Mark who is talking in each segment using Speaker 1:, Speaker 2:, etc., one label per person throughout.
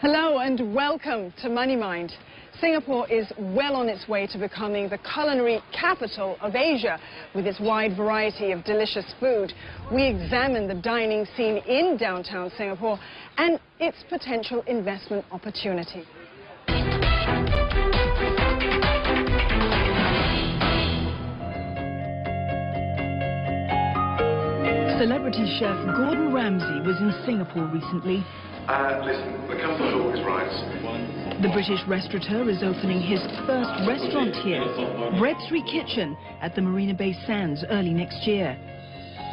Speaker 1: Hello and welcome to Money Mind. Singapore is well on its way to becoming the culinary capital of Asia. With its wide variety of delicious food, we examine the dining scene in downtown Singapore and its potential investment opportunity. Celebrity chef Gordon Ramsay was in Singapore recently.
Speaker 2: Listen, the capital is right.
Speaker 1: The British restaurateur is opening his first restaurant here, Bread Street Kitchen, at the Marina Bay Sands early next year.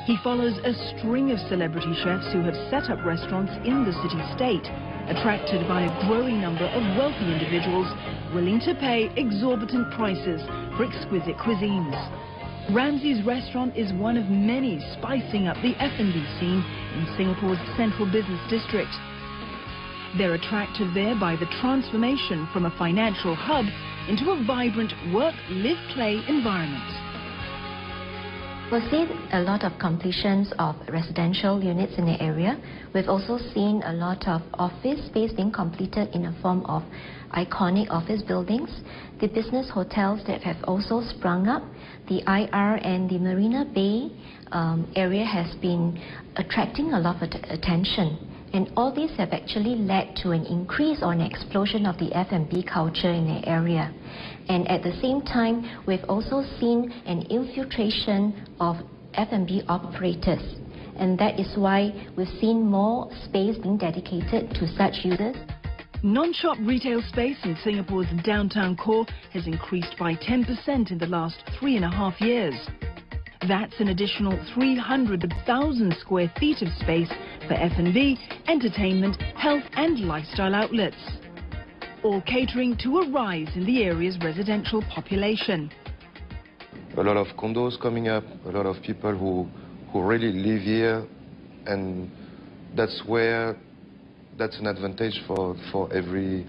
Speaker 1: He follows a string of celebrity chefs who have set up restaurants in the city-state, attracted by a growing number of wealthy individuals willing to pay exorbitant prices for exquisite cuisines. Ramsay's restaurant is one of many spicing up the F&B scene in Singapore's central business district. They're attractive there by the transformation from a financial hub into a vibrant work, live, play environment.
Speaker 3: We've seen a lot of completions of residential units in the area. We've also seen a lot of office space being completed in the form of iconic office buildings. The business hotels that have also sprung up, the IR and the Marina Bay area has been attracting a lot of attention. And all these have actually led to an increase or an explosion of the F&B culture in the area. And at the same time, we've also seen an infiltration of F&B operators. And that is why we've seen more space being dedicated to such users.
Speaker 1: Non-shop retail space in Singapore's downtown core has increased by 10% in the last 3.5 years. That's an additional 300,000 square feet of space for F&B, entertainment, health and lifestyle outlets, all catering to a rise in the area's residential population.
Speaker 4: A lot of condos coming up, a lot of people who really live here, and that's an advantage for every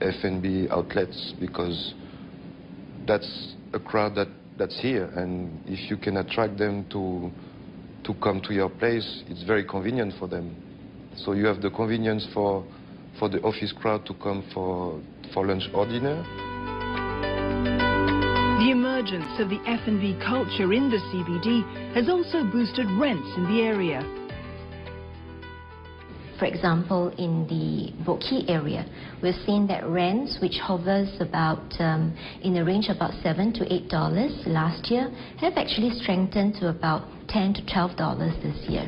Speaker 4: F&B outlets, because that's a crowd that's here, and if you can attract them to come to your place, it's very convenient for them. So you have the convenience for the office crowd to come for lunch or dinner.
Speaker 1: The emergence of the F&B culture in the CBD has also boosted rents in the area.
Speaker 3: For example, in the Boat Quay area, we've seen that rents, which hovers about in the range of about $7 to $8 last year, have actually strengthened to about $10 to $12 this year.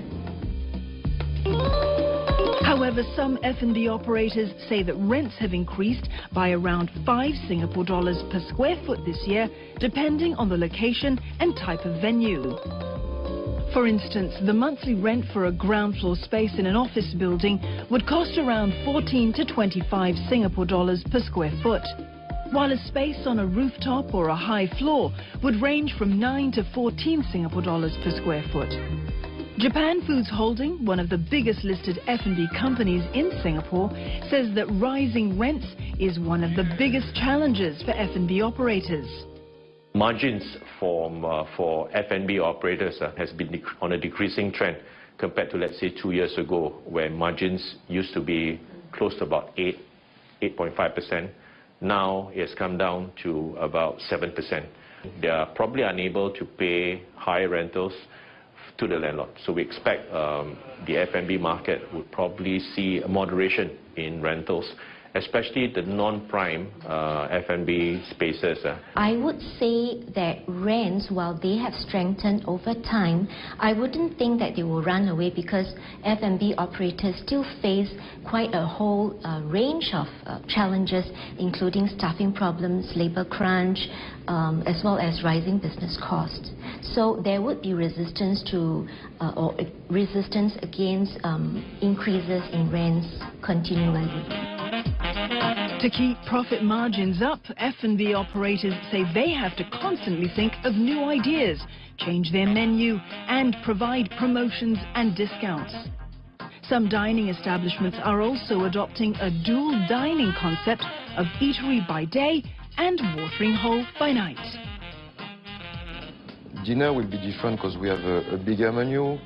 Speaker 1: However, some F&B operators say that rents have increased by around 5 Singapore dollars per square foot this year, depending on the location and type of venue. For instance, the monthly rent for a ground floor space in an office building would cost around 14 to 25 Singapore dollars per square foot, while a space on a rooftop or a high floor would range from 9 to 14 Singapore dollars per square foot. Japan Foods Holding, one of the biggest listed F&B companies in Singapore, says that rising rents is one of the biggest challenges for F&B operators.
Speaker 5: Margins for F&B operators has been on a decreasing trend compared to, let's say, 2 years ago, where margins used to be close to about 8.5%. Now it's come down to about 7%. They are probably unable to pay high rentals to the landlord. So we expect the F&B market would probably see a moderation in rentals, especially the non-prime F&B spaces.
Speaker 3: I would say that rents, while they have strengthened over time, I wouldn't think that they will run away, because F&B operators still face quite a whole range of challenges, including staffing problems, labor crunch, as well as rising business costs. So there would be resistance to or resistance against increases in rents continually.
Speaker 1: To keep profit margins up, F&B operators say they have to constantly think of new ideas, change their menu and provide promotions and discounts. Some dining establishments are also adopting a dual dining concept of eatery by day and watering hole by night.
Speaker 4: Dinner will be different because we have a bigger menu.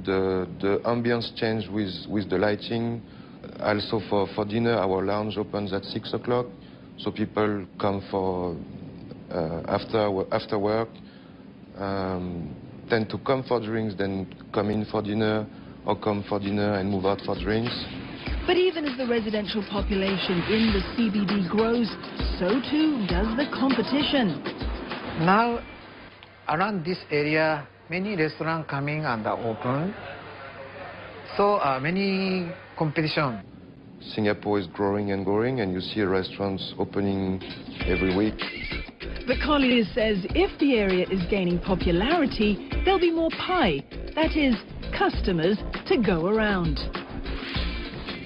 Speaker 4: The ambience change with the lighting. Also for dinner, our lounge opens at 6 o'clock, so people come for after work, tend to come for drinks, then come in for dinner, or come for dinner and move out for drinks.
Speaker 1: But even as the residential population in the CBD grows, so too does the competition.
Speaker 6: Now, around this area, many restaurants coming and open, so many competition.
Speaker 4: Singapore is growing and growing, and you see restaurants opening every week.
Speaker 1: But Collier says if the area is gaining popularity, there'll be more pie, that is, customers to go around.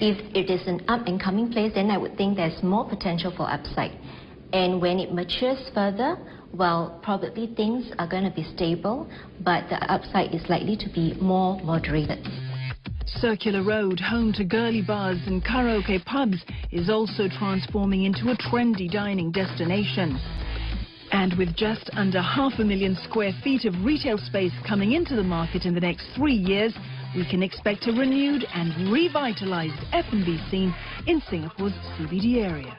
Speaker 3: If it is an up-and-coming place, then I would think there's more potential for upside. And when it matures further, well, probably things are going to be stable, but the upside is likely to be more moderated.
Speaker 1: Circular Road, home to girly bars and karaoke pubs, is also transforming into a trendy dining destination. And with just under 500,000 square feet of retail space coming into the market in the next 3 years, we can expect a renewed and revitalized F&B scene in Singapore's CBD area.